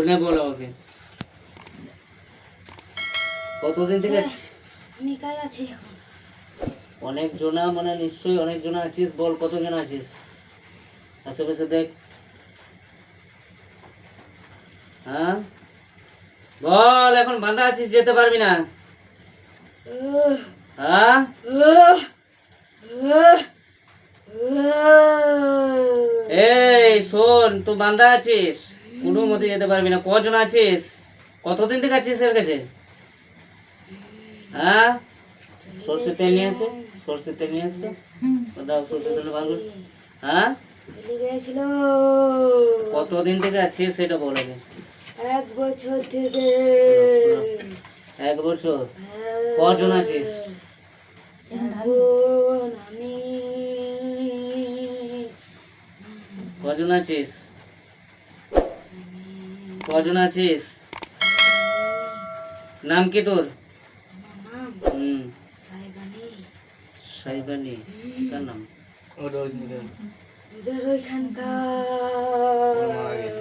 খুলে বলো ওকে কতদিন থেকে আমি একাই আছি এখন। অনেক জনা মানে নিশ্চয়ই অনেক জনা আছিস বল কতজন আছিস আশেপাশে দেখ হ্যাঁ বল এখন বাঁধা আছিস যেতে পারবি না হ্যাঁ এই শোন তুই বাঁধা আছিস কোনো মতে যেতে পারবি না কজন আছিস কতদিন থেকে আছিস এর কাছে হ্যাঁ সর্ষে তেল নিয়ে আসে সর্ষে তেল নিয়ে আসছে দাও সর্ষে তেল ভালো হ্যাঁ কতদিন থেকে আছিস সেটা বল আগে 1 বছর থেকে 1 বছর কজন আছিস আমি কজন আছিস কজন আছিস নাম কি তোর সাইবানি কার নাম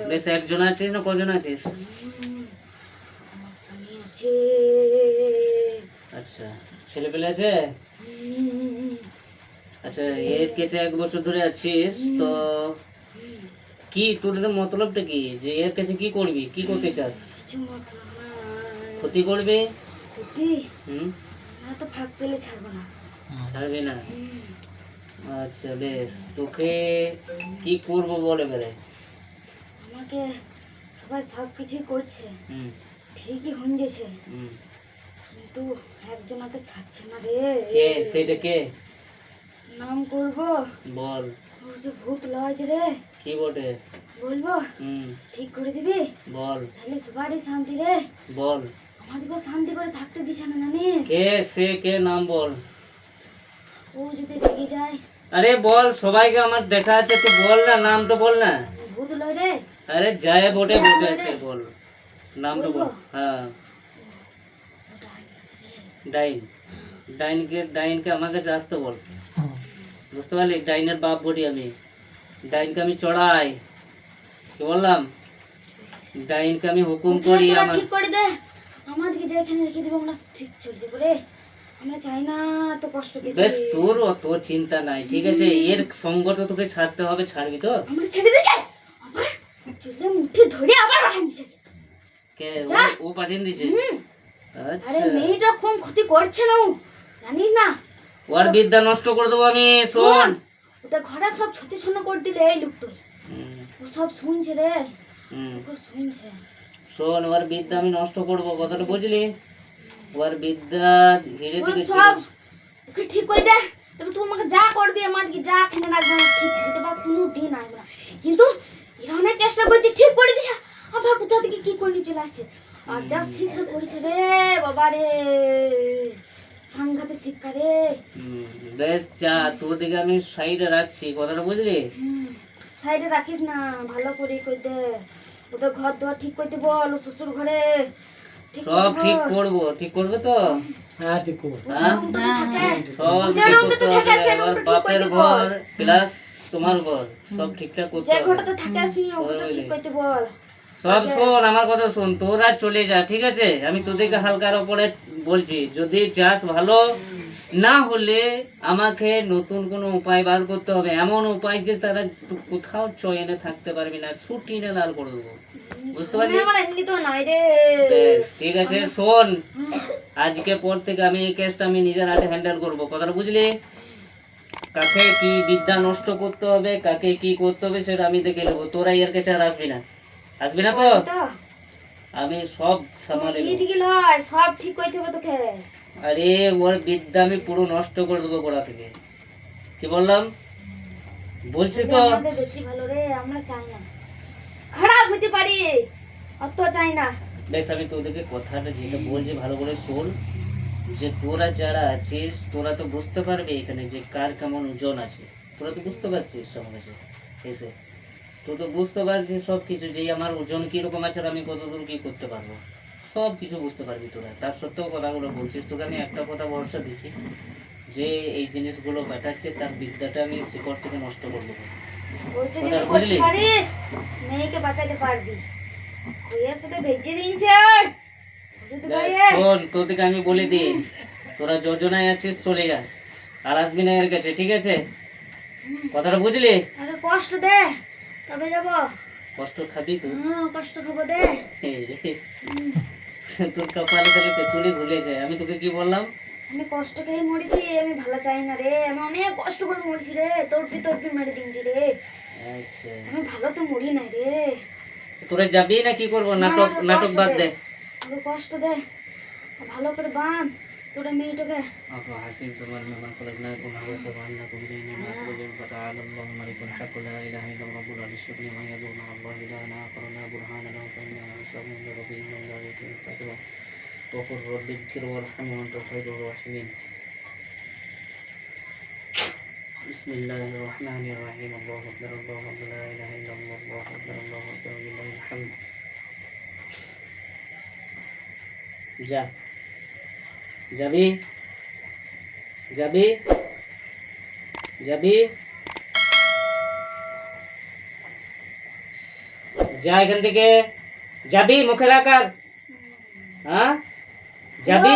বেশ একজন আছিস না কজন আছিস আচ্ছা ছেলে পেলে আছে আচ্ছা এর কাছে 1 বছর ধরে আছিস তো কি তোর মতলবটা কি যে এর কাছে কি করবি কি করতে চাস ক্ষতি করবি তো ভাগ পেলে ছাড়বো না ছাড়বি না আচ্ছা বেশ তোকে কি করবো বলে বেড়ে আমাকে সবাই সব কিছুই করছে ঠিকই হঞ্জেছে কিন্তু একজন হাতে ছাড়ছে না রে কে সেটা কে নাম করবো বল ও যে ভূত লয় যে রে কি বটে বলবো ঠিক করে দিবি বল তাহলে সবারই শান্তি রে বল আমাদেরকে শান্তি করে থাকতে দিছে না জানিস কে সে কে নাম বল ও যদি রেগে যায় আরে বল সবাইকে আমার দেখা আছে তুই বল না নাম তো বল না ভূত লয় রে আরে যায় বটে বটে সে বল নাম তো বল হ্যাঁ ডাইন ডাইনকে আমার কাছে আসতে বল বুঝতে পারলি ডাইনের বাপ বটি আমি ডাইনকে আমি চড়াই কি বললাম ডাইনকে আমি হুকুম করি আমার ঠিক করে দে আমাদেরকে যেখানে রেখে দিবে আমরা ঠিক চলে যাবো রে আমরা চাই না তো কষ্ট পেতে বেশ তোর অত চিন্তা নাই ঠিক আছে এর সঙ্গ তো তোকে ছাড়তে হবে ছাড়বি তো আমরা ছেড়ে দিছে আবার চলে মুঠে ধরে আবার বাঁধন দিছে কে ও পাঠিয়ে দিয়েছে আরে মেয়েটা কম ক্ষতি করছে না ও জানিস না ওর বিদ্যা নষ্ট করে দেবো আমি শোন ওটা ঘরে সব ছতি শোনা করে দিলে এই লোকটা ও সব শুনছে রে ও শুনছে শোন ওর বিদ্যা আমি নষ্ট করবো কথাটা বুঝলি ওর বিদ্যা ধীরে ধীরে সব ওকে ঠিক করে দে তবে তুই আমাকে যা করবি আমাকে যা খেলে রাখবে ঠিক করে দেবো কোনো দিন আসবে না কিন্তু এরা অনেক চেষ্টা করছে ঠিক করে দিছে আবার কোথা থেকে কি করে চলে আসছে আর যা শিক্ষা করেছে রে বাবা রে সাংঘাতে শিক্ষা রে বেশ যা তোর দিকে আমি সাইডে রাখছি কথাটা বুঝলি সাইডে রাখিস না ভালো করে কই দে ওদের ঘর দোয়া ঠিক করতে বল শ্বশুর ঘরে সব ঠিক করবো ঠিক করবে তো হ্যাঁ ঠিক করবো সব বাপের ঘর প্লাস তোমার ঘর সব ঠিকঠাক করতে যে ঘরটাতে থাকে আসি ওটা ঠিক করতে বল সব শোন আমার কথা শোন তোরা চলে যা ঠিক আছে আমি তোদেরকে হালকার উপরে বলছি যদি চাস ভালো না হলে আমাকে নতুন কোনো উপায় বার করতে হবে এমন উপায় যে তারা কোথাও চয়নে থাকতে পারবি না ছুটি না লাল করে দেবো বুঝতে পারলি বেশ ঠিক আছে শোন আজকে পর থেকে আমি এই কেসটা আমি নিজের হাতে হ্যান্ডেল করবো কথাটা বুঝলি কাকে কি বিদ্যা নষ্ট করতে হবে কাকে কি করতে হবে সেটা আমি দেখে নেবো তোরা এর কাছে আর আসবি না তো আমি সব সামাল সব ঠিক করতে হবে তোকে আরে ওর বিদ্যা আমি পুরো নষ্ট করে দেবো গোড়া থেকে কি বললাম বলছি তো আমাদের বেশি ভালো রে আমরা চাই না খারাপ হতে পারি অত চাই না বেশ আমি তোদেরকে কথাটা যেটা বলছি ভালো করে শোন যে তোরা যারা আছিস তোরা তো বুঝতে পারবি এখানে যে কার কেমন ওজন আছে তোরা তো বুঝতে পারছিস সব কিছু এসে তুই তো বুঝতে পারছিস সব কিছু যে আমার ওজন কিরকম আছে আর আমি কতদূর কি করতে পারবো সব কিছু বুঝতে পারবি তোরা তার সত্ত্বেও কথাগুলো বলছিস তোকে আমি একটা কথা ভরসা দিছি যে এই জিনিসগুলো পাঠাচ্ছে তার বিদ্যাটা আমি শিকড় থেকে নষ্ট করে দেবো মেয়েকে বাঁচাতে পারবি কইয়ের সাথে ভেজে দিনছে হলুদ গায়ে শোন, তোদেরকে আমি বলে দিই, তোরা যোজনায় আছিস চলে যা, আর আসবি না এর কাছে, ঠিক আছে? কথাটা বুঝলি? আগে কষ্ট দে তবে যাব। কষ্ট খাবি তুই? কষ্ট খাবো দে। এই রে, তোর কপালে তাহলে তেঁতুলি ভুলে যায়। আমি তোকে কি বললাম? আমি কষ্ট খেয়ে মরেছি, আমি ভালো চাই না রে, আমি অনেক কষ্ট করে মরেছি রে, তড়পি তড়পি মেরে দিনছি রে, আচ্ছা, আমি ভালো তো মরি নাই রে। তোরা যাবি না কি করবো? নাটক আমাকে নাটক কষ্ট বাদ দে। দে। আমাকে কষ্ট দে, ভালো করে বাঁধ তোরা মেয়েটাকে। আপা হাসিব তোমার নামা খলকনা কুম হাওয়াত ওয়ান্না কুম জাইনা মা কুলিন ফাতাআল আল্লাহু মালিকুল হাক্ক লা ইলাহা ইল্লা রাব্বুল আরশিল আযীম মা ইয়াদুনা আল্লাহু ইলাহা আখরানা বুরহানানা ওয়া কাইনা আশরাফু মিন রাব্বিহিম ওয়া লাইকুম তাকরা ওকুর রাব্বিগফির ওয়ারহাম ওয়া আনতা খায়রুর রাহিমিন। বিসমিল্লাহির রহমানির রহিম। আল্লাহু আকবার, আল্লাহু আকবার, লা ইলাহা ইল্লাল্লাহ, আল্লাহু আকবার, আল্লাহু আকবার, লিল্লাহিল হামদ। যা, যাবি? যাবি? যাবি? যা এখান থেকে, যাবি? মুখে রাখ। আর হ্যাঁ, যাবি?